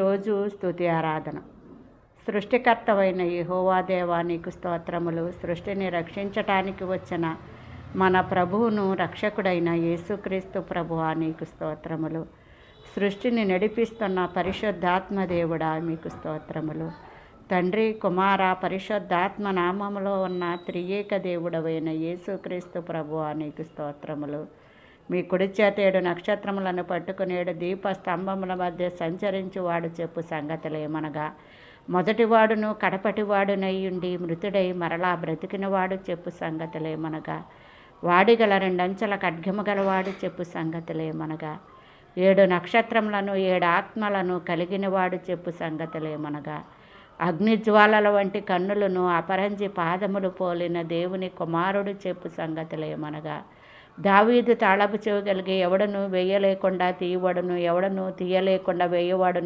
రోజు స్తుతి ఆరాధన. సృష్టికర్తవైన యెహోవా దేవా నీకు స్తోత్రములు. సృష్టిని రక్షించటానికి వచ్చిన మన ప్రభువును రక్షకుడైన యేసుక్రీస్తు ప్రభువా నీకు స్తోత్రములు. సృష్టిని నడిపిస్తున్న పరిశుద్ధాత్మ దేవుడా మీకు స్తోత్రములు. తండ్రి, కుమార, పరిశుద్ధాత్మ నామములో ఉన్న త్రియేక దేవుడవైన యేసుక్రీస్తు ప్రభువా నీకు స్తోత్రములు. మీ కుడి చేత 7 నక్షత్రములను పట్టుకుని 7 దీపస్తంభముల మధ్య సంచరించువాడు చెప్పు సంగతులేమనగా, మొదటివాడును కడపటివాడునై ఉండి మృతుడై మరలా బ్రతికినవాడు చెప్పు సంగతులేమనగా, వాడిగల 2 అంచెల ఖడ్గము గలవాడు చెప్పు సంగతులేమనగా, 7 నక్షత్రములను 7 ఆత్మలను కలిగినవాడు చెప్పు సంగతులేమనగా, అగ్నిజ్వాలల వంటి కన్నులను అపరంజి పాదములు పోలిన దేవుని కుమారుడు చెప్పు సంగతులేమనగా, దావీదు తాళపు చెవి కలిగి ఎవడను వేయలేకుండా తీయవాడును, ఎవడను తీయలేకుండా వేయవాడును